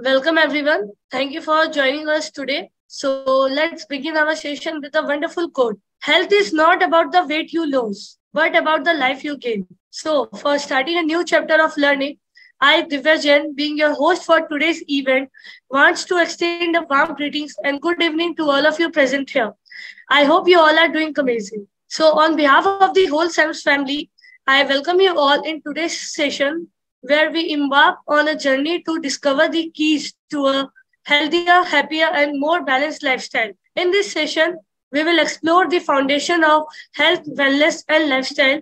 Welcome everyone. Thank you for joining us today. So let's begin our session with a wonderful quote. Health is not about the weight you lose, but about the life you gain. So for starting a new chapter of learning, I, Divya Jain, being your host for today's event, wants to extend a warm greetings and good evening to all of you present here. I hope you all are doing amazing. So on behalf of the whole SAMS family, I welcome you all in today's session where we embark on a journey to discover the keys to a healthier, happier, and more balanced lifestyle. In this session, we will explore the foundation of health, wellness, and lifestyle,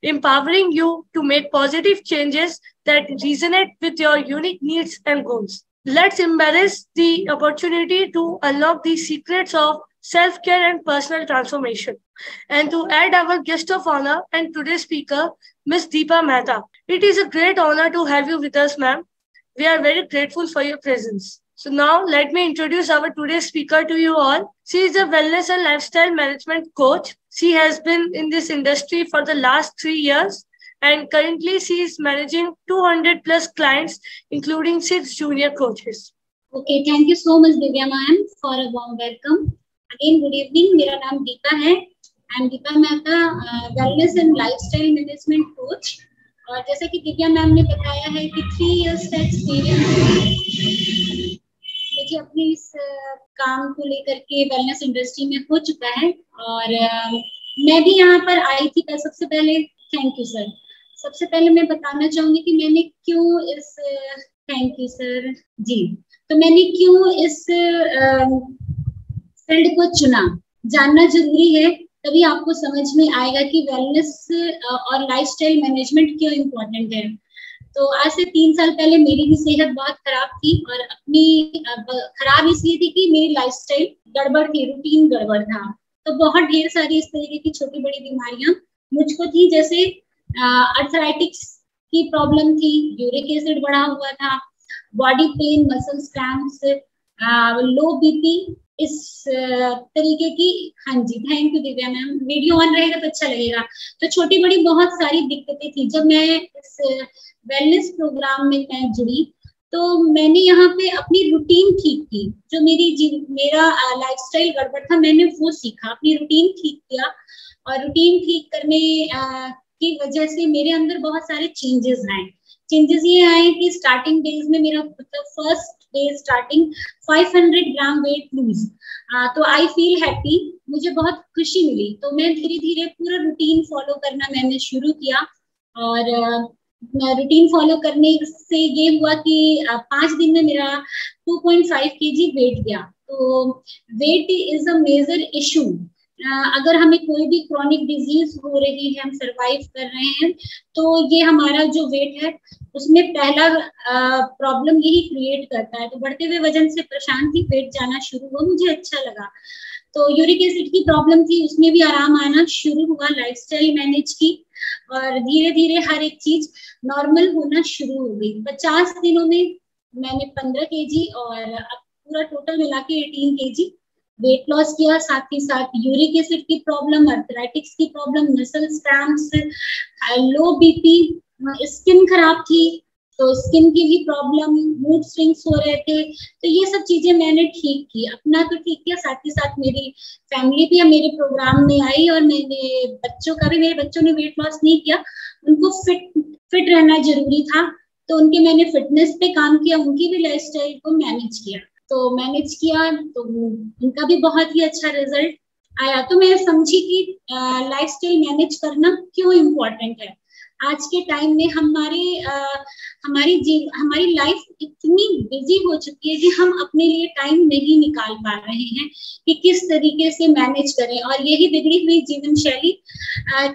empowering you to make positive changes that resonate with your unique needs and goals. Let's embrace the opportunity to unlock the secrets of self care and personal transformation. And to add our guest of honor and today's speaker, Ms. Deepa Mehta. It is a great honor to have you with us, ma'am. We are very grateful for your presence. So now let me introduce our today's speaker to you all. She is a wellness and lifestyle management coach. She has been in this industry for the last 3 years and currently she is managing 200 plus clients, including 6 junior coaches. Okay, thank you so much, Divya ma'am, for a warm welcome. Again, good evening. मेरा नाम दीपा है. I'm Deepa Mehta, wellness and lifestyle management coach. और जैसा कि Divya ma'am ने बताया है कि 3 years का एक्सपीरियंस मुझे अपनी इस काम को लेकर के वेलनेस इंडस्ट्री में हो चुका है और मैं भी यहाँ पर आई थी. सबसे पहले थैंक यू सर. सबसे पहले मैं बताना चाहूंगी कि मैंने क्यों इस थैंक यू सर जी. तो मैंने क्यों इस फील्ड को चुना, जानना जरूरी है. तभी आपको समझ में आएगा कि वेलनेस और लाइफस्टाइल मैनेजमेंट क्यों इम्पोर्टेंट है. तो आज से 3 साल पहले मेरी भी सेहत बहुत खराब थी और अपनी खराब इसलिए थी कि मेरी लाइफस्टाइल गड़बड़ थी, रूटीन गड़बड़ था. तो बहुत ढेर सारी इस तरीके की छोटी बड़ी बीमारियां मुझको थी, जैसे अर्थराइटिक्स की प्रॉब्लम थी, यूरिक एसिड बढ़ा हुआ था, body pain, muscles cramps, low BP, इस तरीके की. हाँ जी, thank you Divya ma'am. Video on रहेगा तो अच्छा लगेगा. तो छोटी बड़ी बहुत सारी दिक्कतें थी. जब मैं इस वेलनेस प्रोग्राम में मैं जुड़ी तो मैंने यहाँ पे अपनी रूटीन ठीक की. जो मेरा लाइफस्टाइल गड़बड़ था, मैंने वो सीखा, अपनी रूटीन ठीक किया और रूटीन ठीक करने की वजह से मेरे अंदर बहुत सारे चेंजेस आए. चेंजेस ये आए कि स्टार्टिंग डेज में मेरा first day starting 500 gram weight lose. तो आई फील हैप्पी, मुझे बहुत खुशी मिली. तो मैं धीरे धीरे पूरा रूटीन फॉलो करना मैंने शुरू किया और रूटीन फॉलो करने से ये हुआ कि 5 दिन में मेरा 2.5 kg वेट गया. तो weight is a major issue. अगर हमें कोई भी क्रॉनिक डिजीज हो रही है, हम सरवाइव कर रहे हैं, तो ये हमारा जो वेट है उसमें पहला प्रॉब्लम यही क्रिएट करता है. तो बढ़ते हुए वजन से परेशान थी, वेट जाना शुरू हुआ, मुझे अच्छा लगा. तो यूरिक एसिड की प्रॉब्लम थी, उसमें भी आराम आना शुरू हुआ. लाइफस्टाइल मैनेज की और धीरे धीरे हर एक चीज नॉर्मल होना शुरू हो गई. 50 दिनों में मैंने 15 kg और अब पूरा टोटल मिला के 18 kg वेट लॉस किया. साथ ही साथ यूरिक एसिड की प्रॉब्लम, अर्थराइटिक्स की problem, muscles cramps, low BP, skin खराब थी तो स्किन की भी प्रॉब्लम, मूड स्विंग्स हो रहे थे. तो ये सब चीजें मैंने ठीक की. अपना तो ठीक किया, साथ ही साथ मेरी फैमिली भी मेरे प्रोग्राम में आई और मेरे बच्चों का भी. मेरे बच्चों ने वेट लॉस नहीं किया, उनको फिट रहना जरूरी था, तो उनके मैंने फिटनेस पे काम किया, उनकी भी लाइफस्टाइल को मैनेज किया. तो मैनेज किया तो उनका भी बहुत ही अच्छा रिजल्ट आया. तो मैं समझी कि लाइफस्टाइल मैनेज करना क्यों इम्पोर्टेंट है. आज के टाइम में हमारी लाइफ इतनी बिजी हो चुकी है कि हम अपने लिए टाइम नहीं निकाल पा रहे हैं कि किस तरीके से मैनेज करें, और यही बिगड़ी हुई जीवन शैली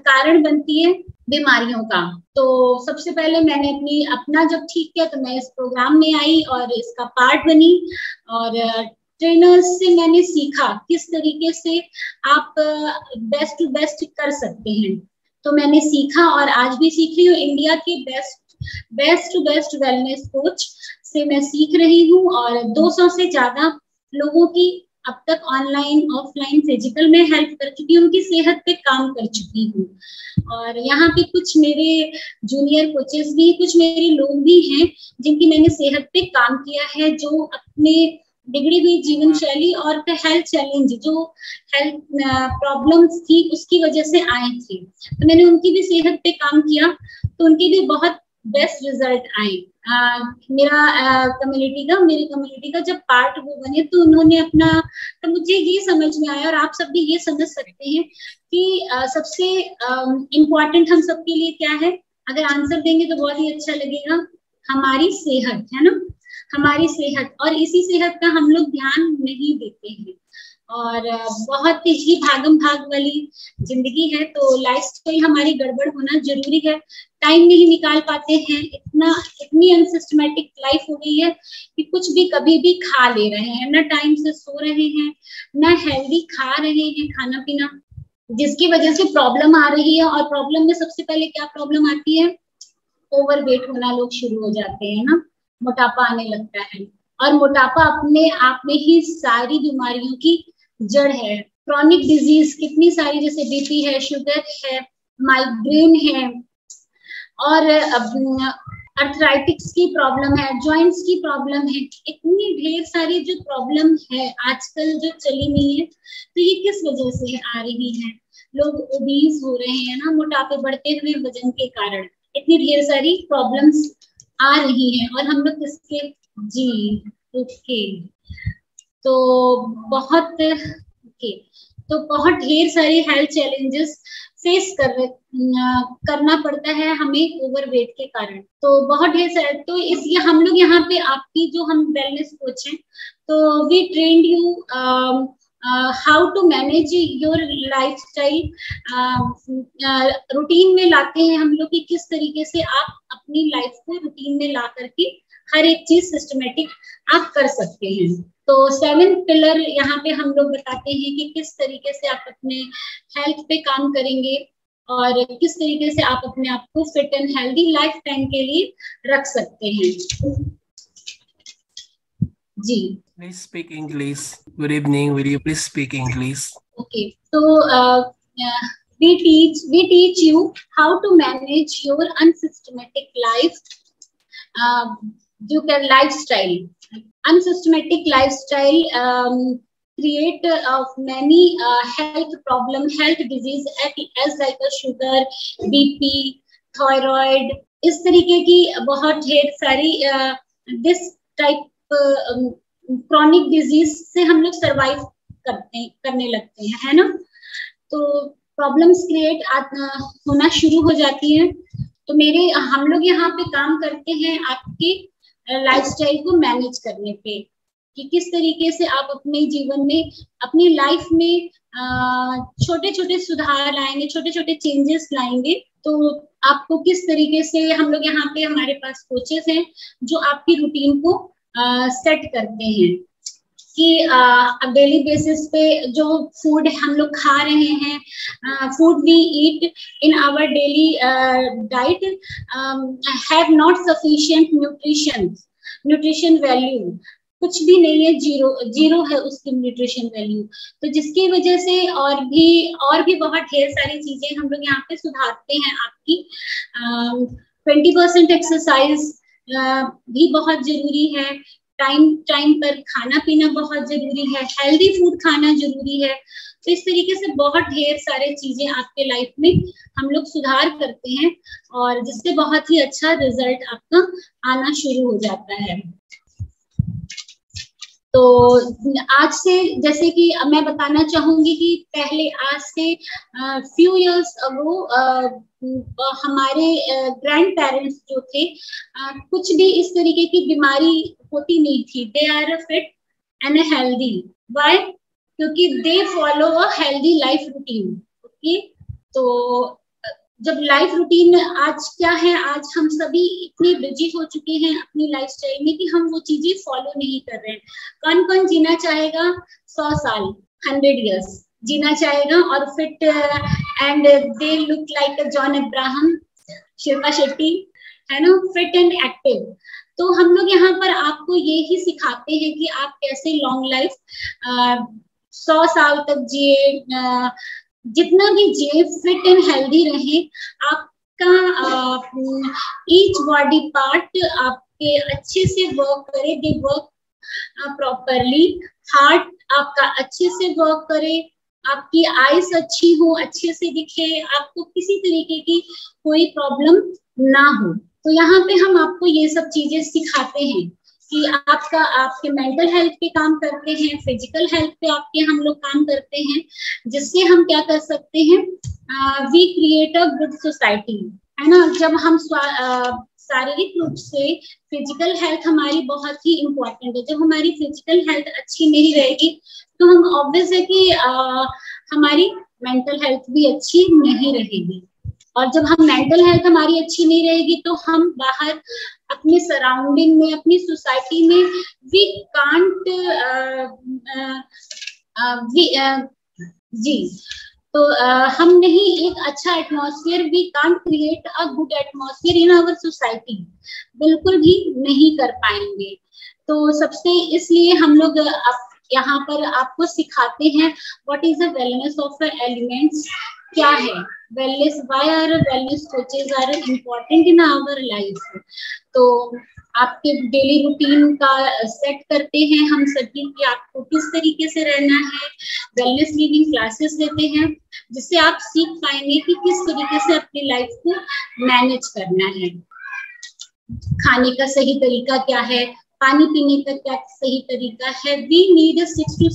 कारण बनती है बीमारियों का. तो सबसे पहले मैंने अपना जब ठीक किया तो मैं इस प्रोग्राम में आई और इसका पार्ट बनी और ट्रेनर्स से मैंने सीखा किस तरीके से आप बेस्ट टू बेस्ट कर सकते हैं. तो मैंने सीखा और आज भी सीख रही हूँ. इंडिया के best to best wellness coach से मैं सीख रही हूँ और 200 से ज्यादा लोगों की अब तक ऑनलाइन ऑफलाइन फिजिकल में हेल्प कर चुकी हूँ, उनकी सेहत पे काम कर चुकी हूँ। और यहाँ पे कुछ मेरे जूनियर कोचेस भी, कुछ मेरे लोग भी हैं जिनकी मैंने सेहत पे काम किया है, जो अपने बिगड़ी हुई जीवन शैली और हेल्थ चैलेंज, जो हेल्थ प्रॉब्लम्स थी उसकी वजह से आए थे, तो मैंने उनकी भी सेहत पे काम किया, तो उनकी भी बहुत बेस्ट रिजल्ट आए। मेरा मेरी कम्युनिटी का जब पार्ट वो बने तो उन्होंने अपना, तो मुझे ये समझ में आया और आप सब भी ये समझ सकते हैं कि सबसे इम्पोर्टेंट हम सबके लिए क्या है। अगर आंसर देंगे तो बहुत ही अच्छा लगेगा, हमारी सेहत, है ना, हमारी सेहत। और इसी सेहत का हम लोग ध्यान नहीं देते हैं और बहुत ही भागम भाग वाली जिंदगी है, तो लाइफस्टाइल हमारी गड़बड़ होना जरूरी है। टाइम नहीं निकाल पाते हैं, इतनी अनसिस्टमेटिक लाइफ हो गई है कि कुछ भी कभी भी खा ले रहे हैं, ना टाइम से सो रहे हैं, ना हेल्दी खा रहे हैं खाना पीना, जिसकी वजह से प्रॉब्लम आ रही है। और प्रॉब्लम में सबसे पहले क्या प्रॉब्लम आती है, ओवरवेट होना लोग शुरू हो जाते हैं ना, मोटापा आने लगता है। और मोटापा अपने आप में ही सारी बीमारियों की जड़ है। क्रॉनिक डिजीज कितनी सारी, जैसे बीपी है, शुगर है, माइग्रेन है, और अर्थराइटिक्स की प्रॉब्लम है, जॉइंट्स की प्रॉब्लम है, इतनी ढेर सारी जो प्रॉब्लम है आजकल जो चली हुई है, तो ये किस वजह से आ रही है, लोग ओबीज हो रहे हैं ना, मोटापे बढ़ते हुए वजन के कारण इतनी ढेर सारी प्रॉब्लम्स आ रही हैं। और हम लोग किसके, जी ओके, तो बहुत ढेर सारी हेल्थ चैलेंजेस फेस करना पड़ता है हमें ओवरवेट के कारण, तो बहुत ढेर सारे। तो इसलिए हम लोग यहाँ पे आपकी जो हम वेलनेस कोच हैं, तो we trained you how to manage your lifestyle, routine में लाते हैं हम लोग कि किस तरीके से आप अपनी लाइफ को रूटीन में ला करके हर एक चीज सिस्टमेटिक आप कर सकते हैं। तो 7 पिलर यहाँ पे हम लोग बताते हैं कि किस तरीके से आप अपने हेल्थ पे काम करेंगे और किस तरीके से आप अपने आप को fit and healthy life time के लिए रख सकते हैं। जी, please speak English. Good evening, will you please speak English? Okay, so we teach you how to manage your unsystematic life, lifestyle. Unsystematic lifestyle create many health problem, health disease as like a sugar, BP, thyroid, इस तरीके की बहुत ढेर सारी this type chronic disease से हम लोग survive करने लगते हैं, है ना। तो प्रॉब्लम्स क्रिएट होना शुरू हो जाती हैं। तो हम लोग यहाँ पे काम करते हैं आपकी लाइफस्टाइल को मैनेज करने पे, कि किस तरीके से आप अपने जीवन में, अपनी लाइफ में छोटे छोटे सुधार लाएंगे, छोटे छोटे चेंजेस लाएंगे। तो आपको किस तरीके से, हम लोग यहाँ पे, हमारे पास कोचेस हैं जो आपकी रूटीन को सेट करते हैं कि डेली बेसिस पे जो फूड हम लोग खा रहे हैं, food we eat in our daily diet have not sufficient nutrition value, कुछ भी नहीं है, जीरो है उसकी न्यूट्रिशन वैल्यू। तो जिसकी वजह से और भी बहुत ढेर सारी चीजें हम लोग यहाँ पे सुधारते हैं। आपकी 20% एक्सरसाइज भी बहुत जरूरी है, टाइम पर खाना पीना बहुत जरूरी है, हेल्दी फूड खाना जरूरी है। तो इस तरीके से बहुत ढेर सारे चीजें आपके लाइफ में हम लोग सुधार करते हैं और जिससे बहुत ही अच्छा रिजल्ट आपका आना शुरू हो जाता है। तो आज से, जैसे कि मैं बताना चाहूंगी कि पहले, आज से फ्यू इयर्स अगो हमारे ग्रैंड पेरेंट्स जो थे, कुछ भी इस तरीके की बीमारी होती नहीं थी। They are fit and healthy. Why? क्योंकि they follow a healthy life routine. Okay, तो जब लाइफ रूटीन आज क्या है, आज हम सभी इतने बिजी हो चुके हैं अपनी लाइफस्टाइल में कि हम वो चीजें फॉलो नहीं कर रहे हैं। कौन कौन जीना चाहेगा 100 साल, 100 इयर्स जीना चाहेगा और fit and they look like John Abraham, Shilpa Shetty, है ना, फिट एंड एक्टिव। तो तो हम लोग यहाँ पर आपको ये ही सिखाते हैं कि आप कैसे लॉन्ग लाइफ 100 साल तक जिए, जितना भी जिए फिट एंड हेल्दी रहे। आपका ईच बॉडी पार्ट आपके अच्छे से वर्क करे, दे वर्क प्रॉपरली। हार्ट आपका अच्छे से वर्क करे, आपकी आईज अच्छी हो, अच्छे से दिखे, आपको किसी तरीके की कोई प्रॉब्लम ना हो। तो यहाँ पे हम आपको ये सब चीजें सिखाते हैं कि आपके मेंटल हेल्थ पे काम करते हैं, फिजिकल हेल्थ पे आपके हम लोग काम करते हैं, जिससे हम क्या कर सकते हैं, we create a good society, है ना। जब हम शारीरिक रूप से, फिजिकल हेल्थ हमारी बहुत ही इम्पोर्टेंट है। जब हमारी फिजिकल हेल्थ अच्छी नहीं रहेगी तो हम ऑब्वियस है कि हमारी मेंटल हेल्थ भी अच्छी नहीं रहेगी। और जब हम मेंटल हेल्थ हमारी अच्छी नहीं रहेगी तो हम बाहर अपने सराउंडिंग में, अपनी सोसाइटी में वी कांट जी, तो हम नहीं एक अच्छा atmosphere, we can't create a good atmosphere in our society, बिल्कुल भी नहीं कर पाएंगे। तो सबसे इसलिए हम लोग यहाँ पर आपको सिखाते हैं what is the wellness of elements, क्या है wellness, why are wellness coaches are important in our life. तो आपके डेली रूटीन का सेट करते हैं हम सभी कि आपको किस तरीके से रहना है। वेलनेस लिविंग क्लासेस देते हैं जिससे आप सीख पाएंगे कि किस तरीके से अपनी लाइफ को मैनेज करना है। खाने का सही तरीका क्या है, पानी पीने का क्या सही तरीका है। We need 6 to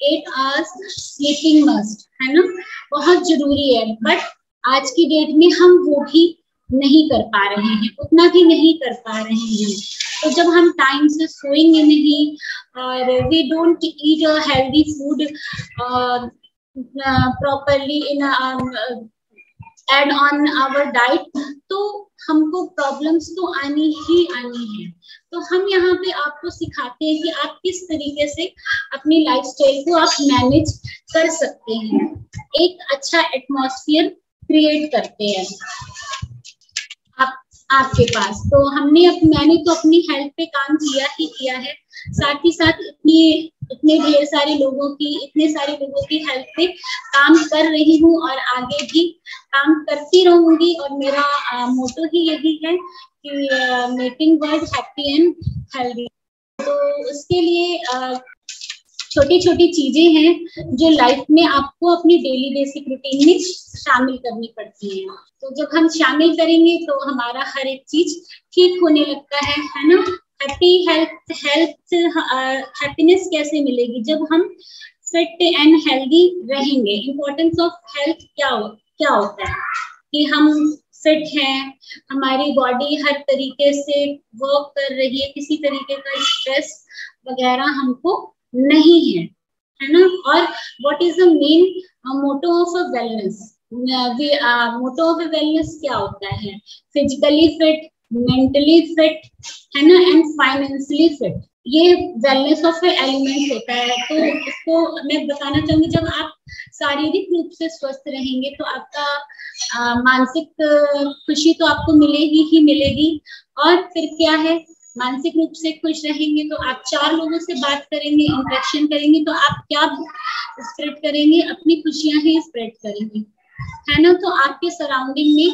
8 hours sleeping must, है ना, बहुत जरूरी है। बट आज की डेट में हम वो भी नहीं कर पा रहे हैं, उतना भी नहीं कर पा रहे हैं। तो जब हम टाइम से सोएंगे नहीं और we don't eat a healthy food properly in add on our diet, तो हमको प्रॉब्लम्स तो आनी ही आनी है। तो हम यहाँ पे आपको सिखाते हैं कि आप किस तरीके से अपनी लाइफस्टाइल को आप मैनेज कर सकते हैं, एक अच्छा एटमॉस्फेयर क्रिएट करते हैं आपके पास। तो मैंने तो अपनी हेल्थ पे काम किया है, साथ ही साथ इतने ढेर सारे लोगों की, इतने सारे लोगों की हेल्थ पे काम कर रही हूँ और आगे भी काम करती रहूंगी। और मेरा मोटो ही यही है कि making world happy and healthy. तो उसके लिए छोटी छोटी चीजें हैं जो लाइफ में आपको अपनी डेली बेसिक रूटीन में शामिल करनी पड़ती हैं। तो जब हम शामिल करेंगे तो हमारा हर एक चीज ठीक होने लगता है ना। हैप्पीनेस कैसे मिलेगी, जब हम फिट एंड हेल्दी रहेंगे। इम्पोर्टेंस ऑफ हेल्थ क्या होता है कि हम फिट हैं, हमारी बॉडी हर तरीके से वर्क कर रही है, किसी तरीके का स्ट्रेस वगैरह हमको नहीं है ना। और what is the main motto of a wellness, motto of a wellness क्या होता है, फिजिकली फिट, मेंटली फिट, है ना, एंड फाइनेंशियली फिट, ये वेलनेस ऑफ एलिमेंट होता है। तो इसको मैं बताना चाहूंगी, जब आप शारीरिक रूप से स्वस्थ रहेंगे तो आपका मानसिक खुशी तो आपको मिलेगी ही मिलेगी। और फिर क्या है, मानसिक रूप से खुश रहेंगे तो आप 4 लोगों से बात करेंगे, इंटरेक्शन करेंगे, तो आप क्या स्प्रेड करेंगे, अपनी खुशियां ही स्प्रेड करेंगे, है ना। तो आपके सराउंडिंग में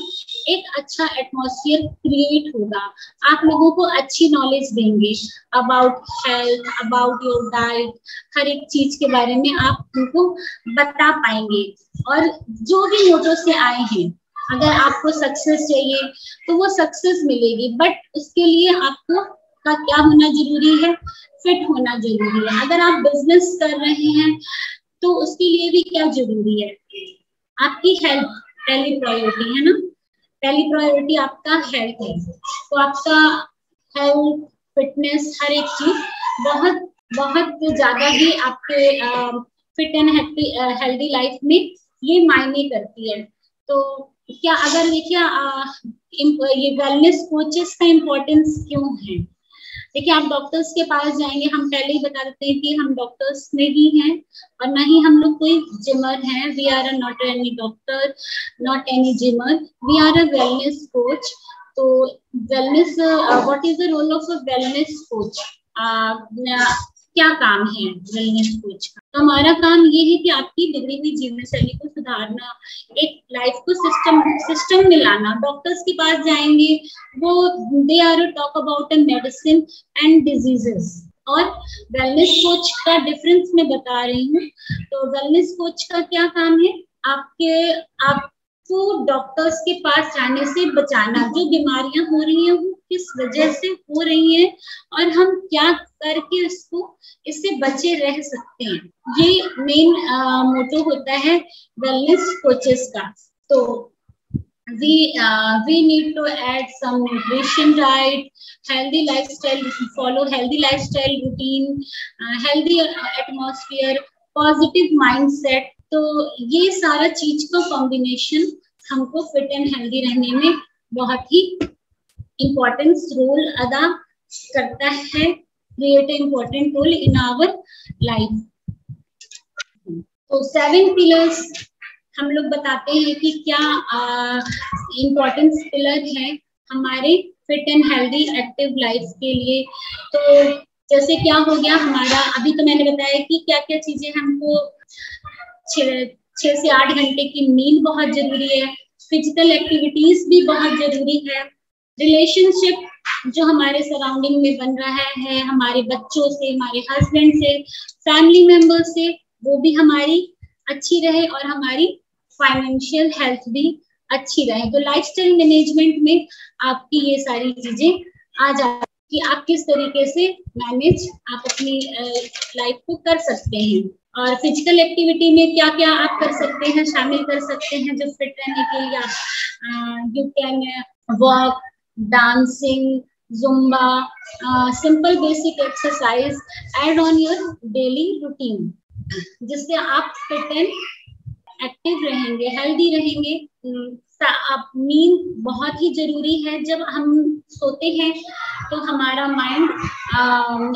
एक अच्छा एटमॉस्फेयर क्रिएट होगा, आप लोगों को अच्छी नॉलेज देंगे about health, about your diet, हर एक चीज के बारे में आप उनको बता पाएंगे। और जो भी मोटो से आए हैं, अगर आपको सक्सेस चाहिए तो वो सक्सेस मिलेगी, बट उसके लिए आपको का क्या होना जरूरी है, फिट होना जरूरी है। अगर आप बिजनेस कर रहे हैं तो उसके लिए भी क्या जरूरी है, आपकी हेल्थ पहली प्रायोरिटी है ना, पहली प्रायोरिटी आपका हेल्थ है। तो आपका हेल्थ, फिटनेस, हर एक चीज बहुत बहुत ज्यादा ही आपके फिट एंड हेल्दी लाइफ में ये मायने करती है। तो क्या अगर देखिए ये वेलनेस कोचेस का इम्पोर्टेंस क्यों है, देखिए आप डॉक्टर्स के पास जाएंगे, हम पहले ही बता देते हैं कि हम डॉक्टर्स नहीं हैं और ना ही हम लोग कोई जिमर हैं। We are not any doctor, not any gymmer, we are a wellness coach. तो wellness, what is the role of a wellness coach? क्या काम है वेलनेस कोच का? तो हमारा काम ये है कि आपकी बिगड़ी हुई जीवन शैली को सुधारना, एक लाइफ को सिस्टम में लाना। डॉक्टर्स के पास जाएंगे, वो they are talk about a medicine and diseases, और वेलनेस कोच का डिफरेंस मैं बता रही हूँ। तो वेलनेस कोच का क्या काम है? आपको डॉक्टर्स के पास जाने से बचाना, जो बीमारियां हो रही हैं वो किस वजह से हो रही हैं और हम क्या करके इससे बचे रह सकते हैं, ये मेन मोटो होता है वेलनेस कोचेस का। तो we need to add some nutrition, diet, healthy lifestyle, follow healthy lifestyle routine, healthy atmosphere, positive mindset। तो ये सारा चीज का कॉम्बिनेशन हमको फिट एंड हेल्दी रहने में बहुत ही इम्पोर्टेंट रोल अदा करता है, create important role in our life. तो 7 पिलर्स हम लोग बताते हैं कि क्या इम्पोर्टेंट पिलर है हमारे fit and healthy active life के लिए। तो जैसे क्या हो गया हमारा, अभी तो मैंने बताया कि क्या क्या चीजें हमको 6 से 8 घंटे की नींद बहुत जरूरी है, फिजिकल एक्टिविटीज भी बहुत जरूरी है, रिलेशनशिप जो हमारे सराउंडिंग में बन रहा है, हमारे बच्चों से, हमारे हस्बैंड से, फैमिली मेंबर से, वो भी हमारी अच्छी रहे और हमारी फाइनेंशियल हेल्थ भी अच्छी रहे। तो लाइफस्टाइल मैनेजमेंट में आपकी ये सारी चीजें आ जाती कि आप किस तरीके से मैनेज आप अपनी लाइफ को कर सकते हैं। और फिजिकल एक्टिविटी में क्या क्या आप कर सकते हैं, शामिल कर सकते हैं जो फिट रहने के लिए आप you can walk, dancing, Zumba, simple basic exercise add on your daily routine, जिससे आप फिट एंड एक्टिव रहेंगे, हेल्दी रहेंगे। आप नींद बहुत ही जरूरी है। जब हम सोते हैं तो हमारा माइंड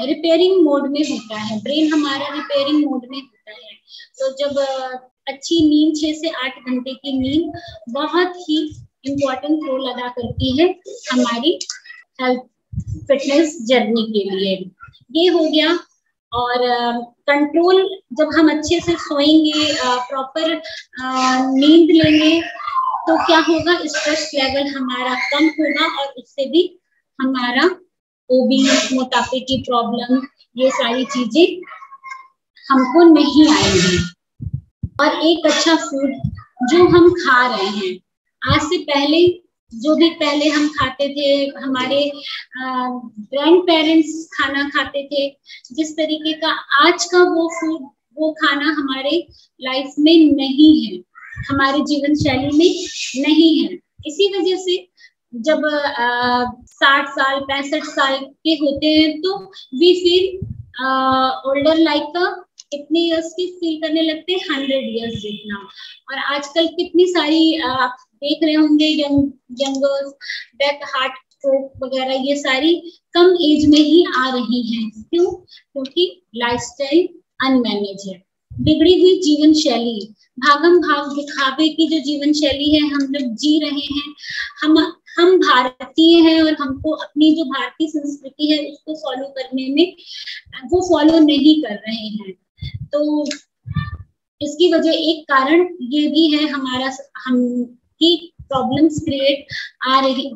रिपेयरिंग मोड में होता है, ब्रेन हमारा रिपेयरिंग मोड में होता है। तो जब अच्छी नींद 6 से 8 घंटे की नींद बहुत ही इम्पोर्टेंट रोल अदा करती है हमारी हेल्थ फिटनेस जर्नी के लिए। ये हो गया। और कंट्रोल, जब हम अच्छे से सोएंगे, प्रॉपर नींद लेंगे, तो क्या होगा, स्ट्रेस लेवल हमारा कम होगा और उससे भी हमारा ओबीज, मोटापे की प्रॉब्लम, ये सारी चीजें हमको नहीं आएंगी। और एक अच्छा फूड जो हम खा रहे हैं, आज से पहले जो भी पहले हम खाते थे, हमारे ग्रैंड पेरेंट्स खाना खाते थे, जिस तरीके का आज का वो फूड, वो खाना हमारे लाइफ में नहीं है, हमारे जीवन शैली में नहीं है। इसी वजह से जब 60 साल 65 साल के होते हैं तो वी फील ओल्डर लाइक कितने इयर्स की फील करने लगते हैं, 100 इयर्स जितना। और आजकल कितनी सारी आप देख रहे होंगे यंगर्स डेथ, हार्ट स्ट्रोक वगैरह, ये सारी कम एज में ही आ रही हैं। क्यों? क्योंकि लाइफस्टाइल अनमैनेज है, बिगड़ी हुई जीवन शैली, भागम भाग दिखावे की जो जीवन शैली है हम लोग जी रहे हैं। हम भारतीय हैं और हमको अपनी जो भारतीय संस्कृति है उसको फॉलो करने में, वो फॉलो नहीं कर रहे हैं। तो इसकी वजह, एक कारण ये भी है हमारा, हम की प्रॉब्लम्स क्रिएट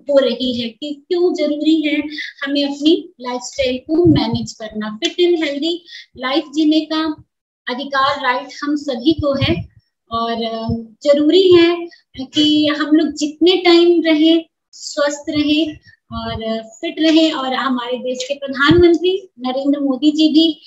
हो रही है कि क्यों जरूरी है हमें अपनी लाइफस्टाइल को मैनेज करना। फिट एंड हेल्दी लाइफ जीने का अधिकार, राइट हम सभी को है। और जरूरी है कि हम लोग जितने टाइम रहे, स्वस्थ रहे और फिट रहे। और हमारे देश के प्रधानमंत्री नरेंद्र मोदी जी भी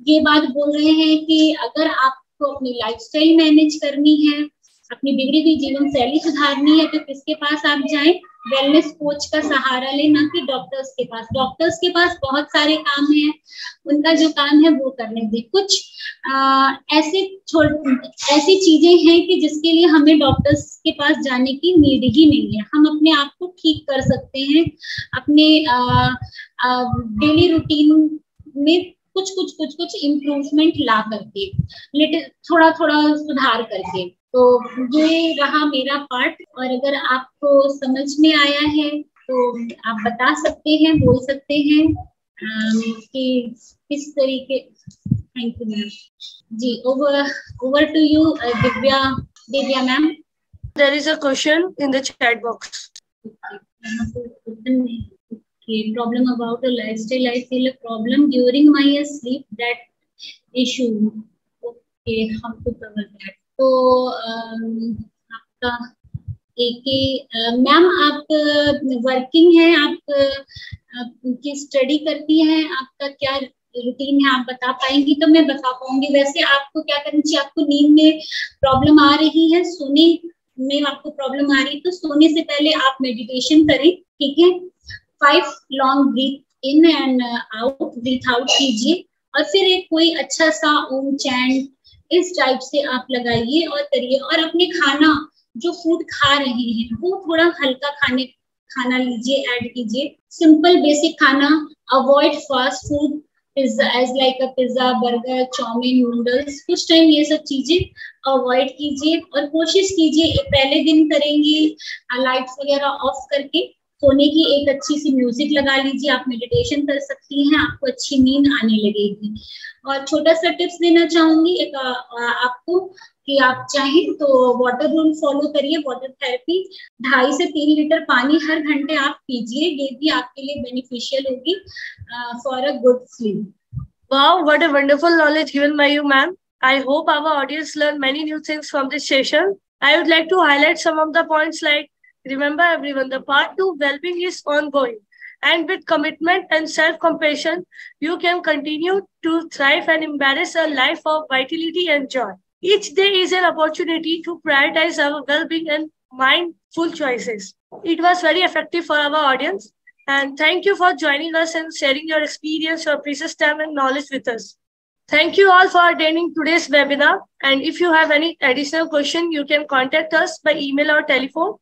ये बात बोल रहे हैं कि अगर आपको अपनी लाइफस्टाइल मैनेज करनी है, अपनी बिगड़ी हुई जीवन शैली सुधारनी है, तो किसके पास आप जाएं? वेलनेस कोच का सहारा लें, ना कि डॉक्टर्स के पास। डॉक्टर्स के पास बहुत सारे काम हैं, उनका जो काम है वो करने दें। कुछ ऐसी चीजें हैं कि जिसके लिए हमें डॉक्टर्स के पास जाने की नीड ही नहीं है। हम अपने आप को ठीक कर सकते हैं अपने डेली रूटीन में कुछ इम्प्रूवमेंट ला करके, थोड़ा सुधार करके। तो ये रहा मेरा पार्ट। और अगर आपको समझ में आया है तो आप बता सकते हैं, बोल सकते हैं कि किस तरीके। Thank you ma'am ji. Over to you Divya ma'am. There is a question in the chat box. Okay, problem about a lifestyle. I feel a problem during my sleep, that issue. Okay, how to cover that? तो आपका ma'am आप working है, आप की study करती हैं, आपका क्या रूटीन है आप बता पाएंगी तो मैं बता पाऊंगी। वैसे आपको क्या करना चाहिए, आपको नींद में प्रॉब्लम आ रही है, सोने में आपको प्रॉब्लम आ रही है, तो सोने से पहले आप मेडिटेशन करें, ठीक है। 5 long breath in and out, breath out कीजिए और फिर एक कोई अच्छा सा ओम चैंट इस टाइप से आप लगाइए और करिए। और अपने खाना जो फूड खा रहे हैं वो थोड़ा हल्का खाना लीजिए, ऐड कीजिए, सिंपल बेसिक खाना, avoid fast food as like pizza, burger, chow mein, noodles, कुछ टाइम ये सब चीजें अवॉइड कीजिए और कोशिश कीजिए पहले दिन करेंगे लाइट्स वगैरह ऑफ करके सोने की, एक अच्छी सी म्यूजिक लगा लीजिए, आप मेडिटेशन कर सकती हैं, आपको अच्छी नींद आने लगेगी। और छोटा सा टिप्स देना चाहूंगी एक आपको कि आप चाहें तो वाटर रूल फॉलो करिए, वाटर थेरेपी, 2.5 से 3 लीटर पानी हर घंटे आप पीजिए, ये भी आपके लिए बेनिफिशियल होगी for a good sleep. Wow, what a wonderful knowledge given by you, ma'am. I hope our audience learned many new things from this session. I would like to highlight some of the points like, remember everyone, the part 2 well-being is ongoing. And with commitment and self-compassion, you can continue to thrive and embrace a life of vitality and joy. Each day is an opportunity to prioritize our well-being and mindful choices. It was very effective for our audience. And thank you for joining us and sharing your experience, your precious time and knowledge with us. Thank you all for attending today's webinar. And if you have any additional question, you can contact us by email or telephone.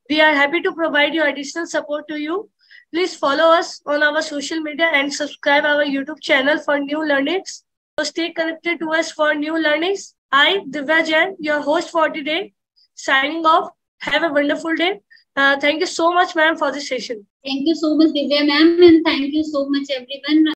We are happy to provide you additional support to you. Please follow us on our social media and subscribe our YouTube channel for new learnings. So stay connected to us for new learnings. I, Divya Jain, your host for today, signing off. Have a wonderful day. Thank you so much, ma'am, for this session. Thank you so much, Divya ma'am, and thank you so much, everyone.